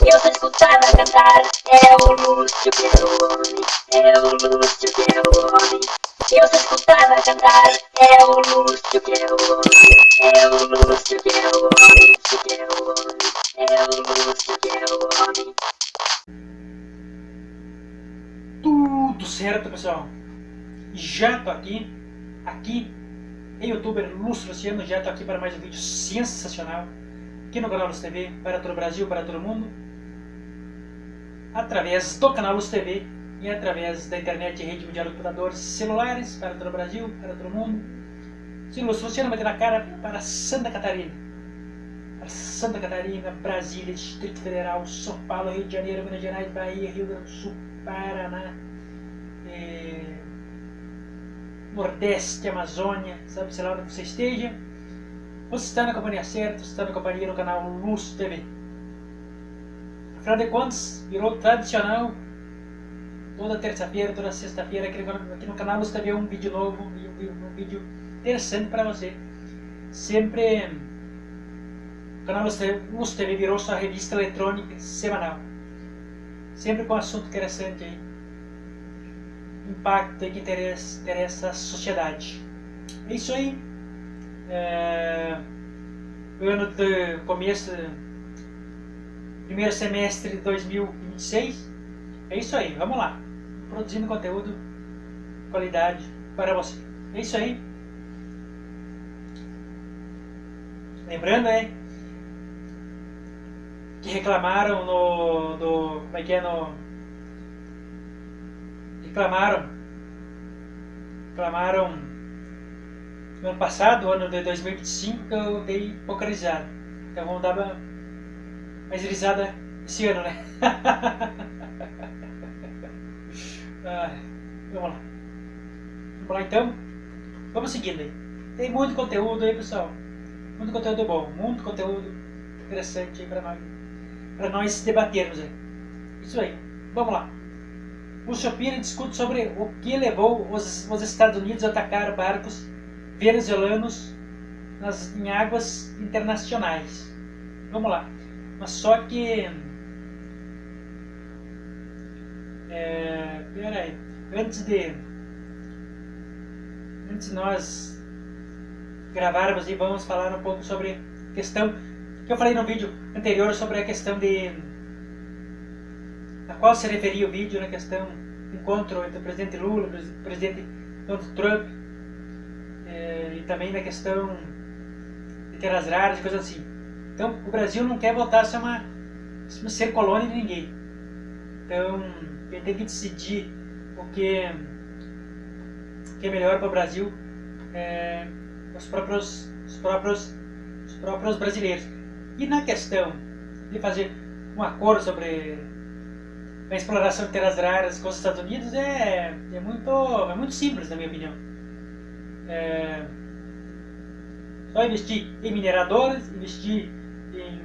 Eu sou escutada cantar, é o Lúcio que é o homem, é o Lúcio que é o homem. Eu sou escutada cantar, é o Lúcio que é o homem, é o Lúcio que é o homem, que é o homem, é o Lúcio que é o homem. Tudo certo, pessoal? Já tô aqui em youtuber Lúcio Luciano, já tô aqui para mais um vídeo sensacional aqui no canal Lúcio TV, para todo o Brasil, para todo mundo, através do canal Lúcio TV e através da internet e rede mundial de computadores celulares, para todo o Brasil, para todo mundo. Sim, Lúcio Luciano vai ter na cara para Santa Catarina, Brasília, Distrito Federal, São Paulo, Rio de Janeiro, Minas Gerais, Bahia, Rio Grande do Sul, Paraná, Nordeste, Amazônia, sabe, sei lá onde você esteja, você está na companhia certa, você está na companhia no canal Lúcio TV. Afinal de contas, virou tradicional, toda terça-feira, toda sexta-feira, aqui no canal Lúcio TV um vídeo novo, um vídeo interessante para você. Sempre o canal Lúcio TV virou sua revista eletrônica semanal, sempre com assunto interessante aí, impacto aí que interessa a sociedade. É isso aí. O ano de começo, primeiro semestre de 2026. É isso aí, vamos lá, produzindo conteúdo de qualidade para você. É isso aí. Lembrando, que reclamaram reclamaram no ano passado, ano de 2025, que eu dei pouca risada. Então vamos dar mais risada esse ano, né? Vamos lá então. Vamos seguindo aí. Tem muito conteúdo aí, pessoal. Muito conteúdo bom, muito conteúdo interessante aí para nós debatermos aí. Isso aí, vamos lá. Lúcio Pires discute sobre o que levou os Estados Unidos a atacar barcos venezuelanos em águas internacionais. Vamos lá. Mas só que... peraí. Antes de nós gravarmos e vamos falar um pouco sobre a questão que eu falei no vídeo anterior sobre a questão a qual se referia o vídeo, na questão do encontro entre o presidente Lula e o presidente Donald Trump, e também na questão de terras raras e coisas assim. Então, o Brasil não quer voltar a ser colônia de ninguém. Então, ele tem que decidir o que é melhor para o Brasil, os próprios brasileiros. E na questão de fazer um acordo sobre a exploração de terras raras com os Estados Unidos, é muito simples, na minha opinião. Só investir em mineradoras, investir em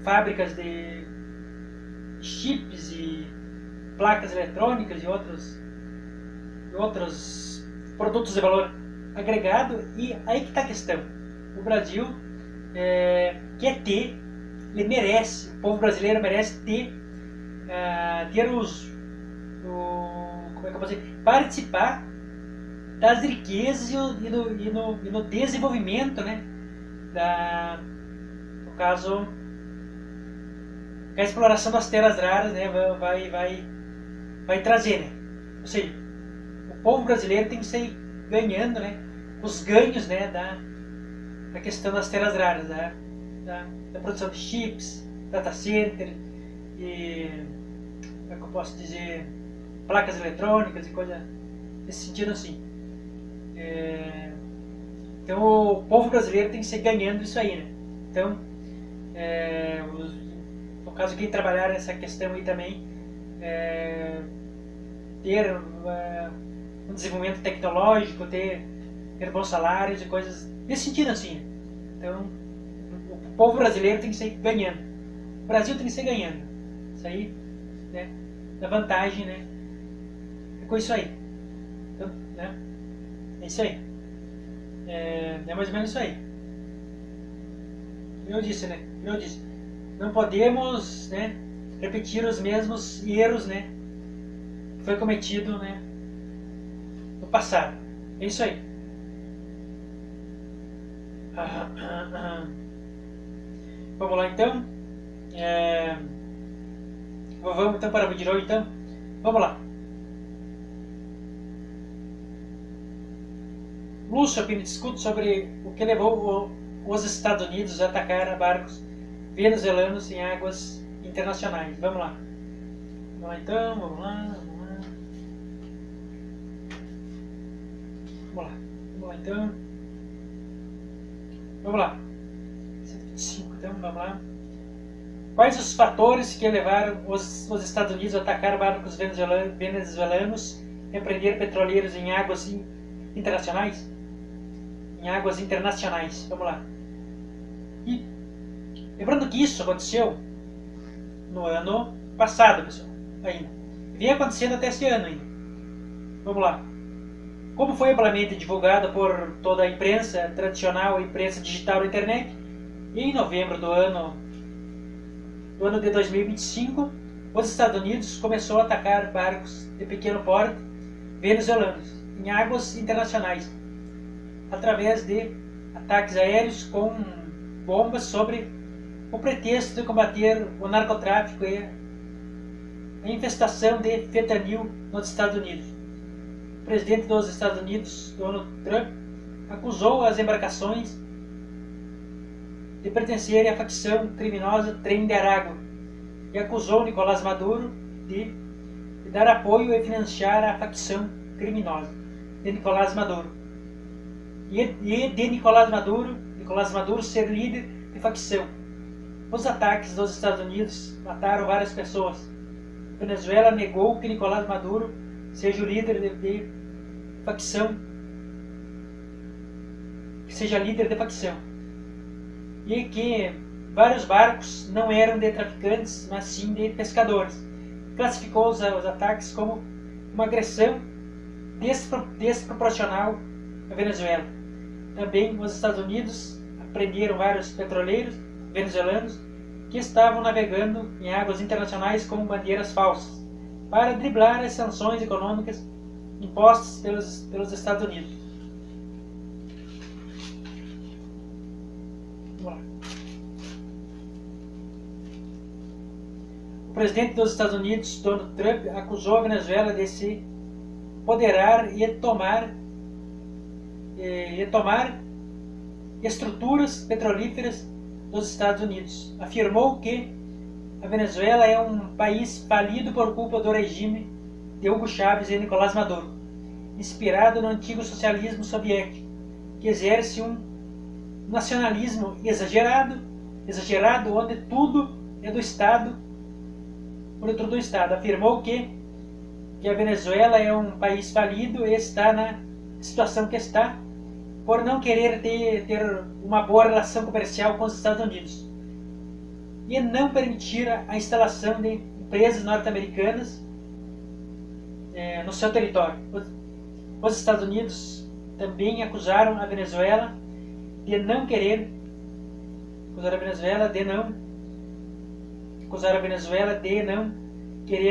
fábricas de chips e placas eletrônicas e outros produtos de valor agregado. E aí que está a questão. O Brasil quer ter, ele merece, o povo brasileiro merece ter como é que eu posso dizer, participar das riquezas e no desenvolvimento, né, no caso, a exploração das terras raras, né, vai trazer, né, ou seja, o povo brasileiro tem que sair ganhando, né, os ganhos, né, da questão das terras raras, da produção de chips, data center e, como é que eu posso dizer, placas eletrônicas e coisa nesse sentido assim. Então o povo brasileiro tem que ser ganhando isso aí, né? Então, no caso, quem trabalhar nessa questão aí também, ter um desenvolvimento tecnológico, ter bons salários e coisas nesse sentido assim. Então, o povo brasileiro tem que ser ganhando. O Brasil tem que ser ganhando. Isso aí, né, da vantagem, né? É com isso aí. Então, né? É isso aí. É mais ou menos isso aí. Eu disse, né? Não podemos, né, repetir os mesmos erros, né, que foi cometido, né, no passado. É isso aí. Vamos lá então. Vamos então para o vídeo de hoje então. Vamos lá. Lushapin discute sobre o que levou os Estados Unidos a atacar barcos venezuelanos em águas internacionais. Vamos lá. Vamos lá então, vamos lá. Vamos lá então. Vamos lá. 125 então, vamos lá. Quais os fatores que levaram os Estados Unidos a atacar barcos venezuelanos e prender petroleiros em águas internacionais? Em águas internacionais, vamos lá. E lembrando que isso aconteceu no ano passado, pessoal, ainda. Vem acontecendo até esse ano ainda. Vamos lá. Como foi amplamente divulgado por toda a imprensa tradicional, a imprensa digital da internet, em novembro do ano de 2025, os Estados Unidos começou a atacar barcos de pequeno porte venezuelanos em águas internacionais, através de ataques aéreos com bombas sobre o pretexto de combater o narcotráfico e a infestação de fentanil nos Estados Unidos. O presidente dos Estados Unidos, Donald Trump, acusou as embarcações de pertencerem à facção criminosa Tren de Aragua e acusou Nicolás Maduro de dar apoio e financiar a facção criminosa de Nicolás Maduro. E de Nicolás Maduro ser líder de facção. Os ataques dos Estados Unidos mataram várias pessoas. A Venezuela negou que Nicolás Maduro seja o líder de facção, e que vários barcos não eram de traficantes, mas sim de pescadores. Classificou os ataques como uma agressão desproporcional à Venezuela. Também os Estados Unidos prenderam vários petroleiros venezuelanos que estavam navegando em águas internacionais com bandeiras falsas, para driblar as sanções econômicas impostas pelos Estados Unidos. Vamos lá. O presidente dos Estados Unidos, Donald Trump, acusou a Venezuela de se apoderar e tomar estruturas petrolíferas dos Estados Unidos. Afirmou que a Venezuela é um país falido por culpa do regime de Hugo Chávez e Nicolás Maduro, inspirado no antigo socialismo soviético, que exerce um nacionalismo exagerado, onde tudo é do Estado, Afirmou que a Venezuela é um país falido e está na situação que está por não querer ter uma boa relação comercial com os Estados Unidos e não permitir a instalação de empresas norte-americanas no seu território. Os Estados Unidos também acusaram a Venezuela de não querer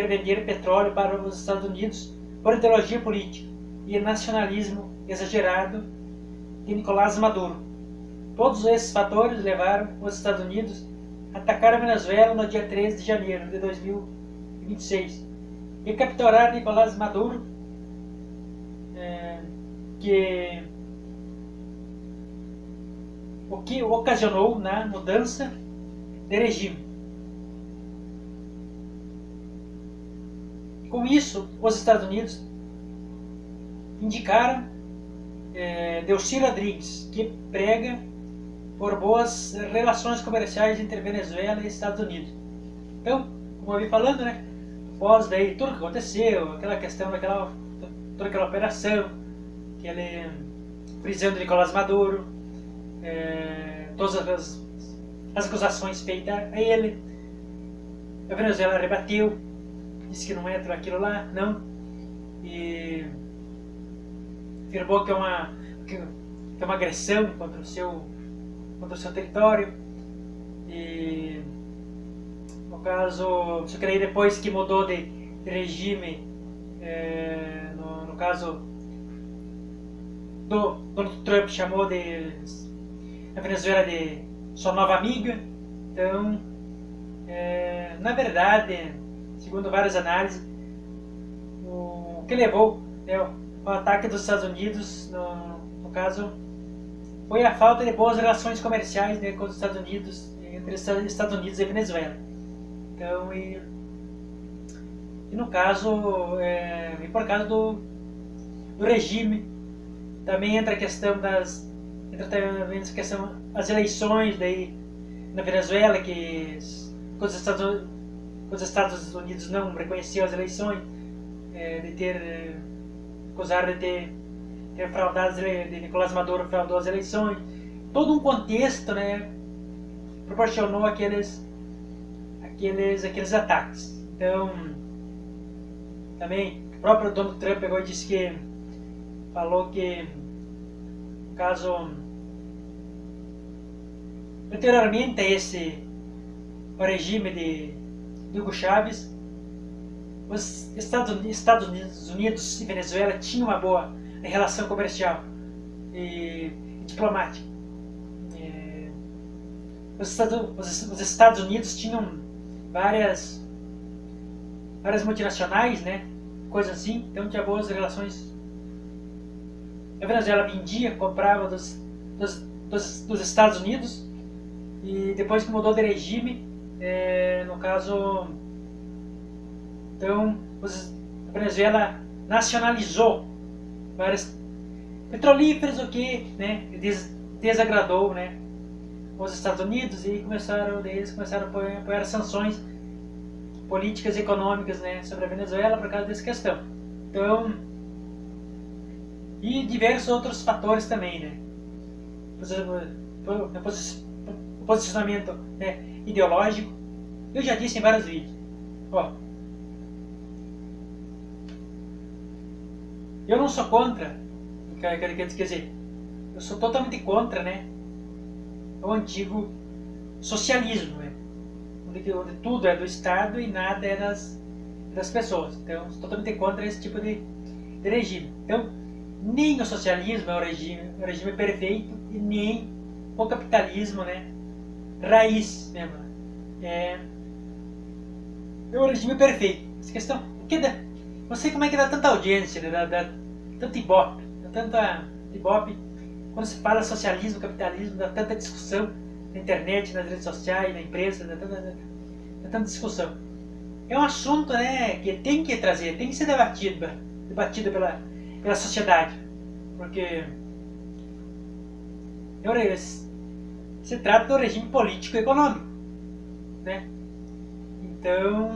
vender petróleo para os Estados Unidos por ideologia política e nacionalismo exagerado de Nicolás Maduro. Todos esses fatores levaram os Estados Unidos a atacar a Venezuela no dia 13 de janeiro de 2026 e capturar Nicolás Maduro, o que ocasionou na mudança de regime. Com isso, os Estados Unidos indicaram Delcy Rodrigues, que prega por boas relações comerciais entre Venezuela e Estados Unidos. Então, como eu vi falando, né, após daí tudo que aconteceu, aquela questão toda aquela operação, aquele prisão de Nicolás Maduro, todas as acusações feitas a ele, a Venezuela rebateu, disse que não é tudo aquilo lá, não, e afirmou que é uma agressão contra o seu território. E no caso, só que aí depois que mudou de regime, no caso, Donald Trump chamou a Venezuela de sua nova amiga. Então, na verdade, segundo várias análises, o que levou, né, o ataque dos Estados Unidos, no caso, foi a falta de boas relações comerciais, né, com os Estados Unidos, entre os Estados Unidos e Venezuela. Então, e no caso, e por causa do regime, também entra a questão das eleições daí na Venezuela, que os Estados Unidos não reconheciam as eleições, acusaram de ter fraudado, de Nicolás Maduro fraudou as eleições. Todo um contexto, né, proporcionou aqueles ataques. Então, também o próprio Donald Trump pegou e disse falou que, caso anteriormente a o regime de Hugo Chávez, os Estados Unidos e Venezuela tinham uma boa relação comercial e diplomática. Os Estados Unidos tinham várias multinacionais, né, coisas assim, então tinha boas relações. A Venezuela vendia, comprava dos Estados Unidos, e depois que mudou de regime, no caso, então a Venezuela nacionalizou vários petrolíferos, o que, né, desagradou, né, os Estados Unidos, e eles começaram a apoiar sanções políticas e econômicas, né, sobre a Venezuela por causa dessa questão. Então, e diversos outros fatores também, né, o posicionamento, né, ideológico. Eu já disse em vários vídeos, eu não sou contra, quer dizer, eu sou totalmente contra, né, o antigo socialismo, né, onde tudo é do Estado e nada é das pessoas. Então, eu sou totalmente contra esse tipo de regime. Então, nem o socialismo é o regime perfeito, e nem o capitalismo, né, raiz mesmo. É o regime perfeito. Essa questão, não sei como é que dá tanta audiência, né, dá tanto ibope, quando se fala socialismo, capitalismo, dá tanta discussão na internet, nas redes sociais, na imprensa, dá tanta discussão. É um assunto, né, que tem que ser debatido pela sociedade, porque se trata do regime político e econômico, né? Então,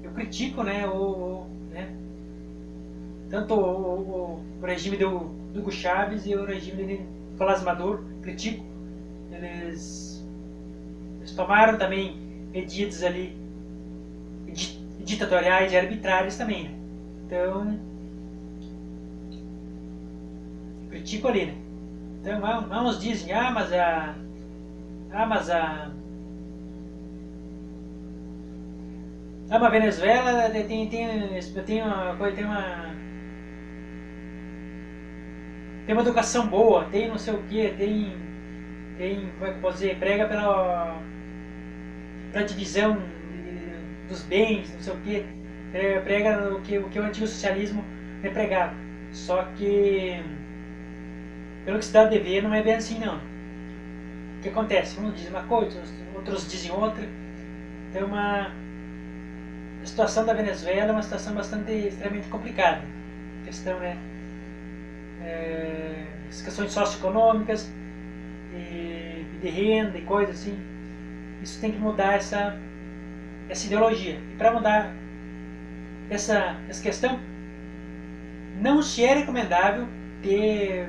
eu critico, né, tanto o regime do Hugo Chávez e o regime de Nicolás Maduro, critico. Eles tomaram também medidas ali ditatoriais e arbitrárias também, né? Então, critico ali, né? Então, uns dizem, mas a Venezuela tem uma educação boa, tem não sei o que, tem, como é que eu posso dizer, prega pela divisão dos bens, não sei o que, prega o que o antigo socialismo pregava. Só que, pelo que se dá a ver, não é bem assim não. O que acontece? Uns dizem uma coisa, outros dizem outra. Então, a situação da Venezuela é uma situação extremamente complicada. A questão, né, as questões socioeconômicas e de renda e coisas assim. Isso tem que mudar essa ideologia. E para mudar essa questão, não se é recomendável ter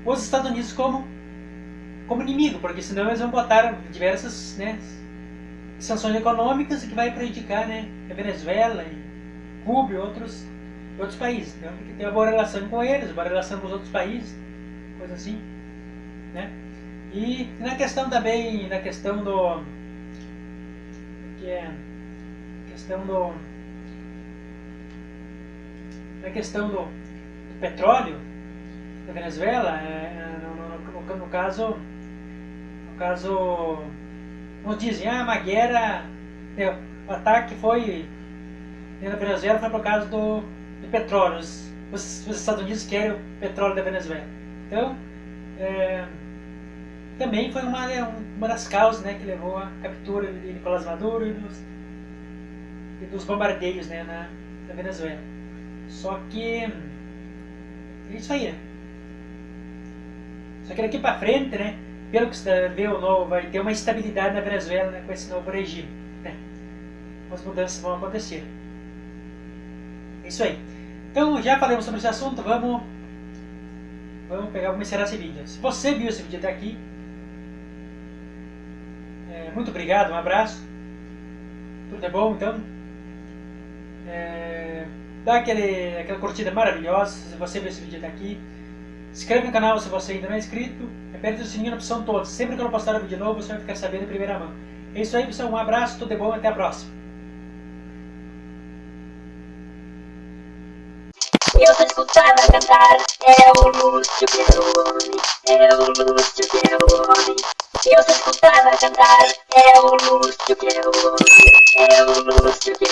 os Estados Unidos como inimigo, porque senão eles vão botar diversas, né, sanções econômicas que vai prejudicar, né, a Venezuela e Cuba e outros países. Então tem que ter uma boa relação com eles, uma boa relação com os outros países, coisa assim, né? E na questão também, na questão do... que é... na questão do petróleo da Venezuela, no caso, uns dizem, uma guerra, o ataque foi na Venezuela foi por causa do petróleo, os Estados Unidos querem o petróleo da Venezuela. Então, também foi uma das causas, né, que levou à captura de Nicolás Maduro e dos bombardeios, né, na Venezuela. Só que é isso aí, né? Só que daqui pra frente, né, pelo que você vê, vai ter uma estabilidade na Venezuela, né, com esse novo regime, né? As mudanças vão acontecer. É isso aí. Então, já falamos sobre esse assunto, vamos encerrar esse vídeo. Se você viu esse vídeo até aqui, muito obrigado, um abraço. Tudo é bom, então? Dá aquela curtida maravilhosa se você viu esse vídeo até aqui. Se inscreve no canal se você ainda não é inscrito. Aperte o sininho na opção todos. Sempre que eu postar um vídeo novo, você vai ficar sabendo em primeira mão. É isso aí, pessoal. Um abraço, tudo é bom, até a próxima. Eu sou escutado a cantar, é o Lúcio Peroni, é o Lúcio Peroni. Eu sou escutado a cantar, é o Lúcio Peroni, é o Lúcio Peroni.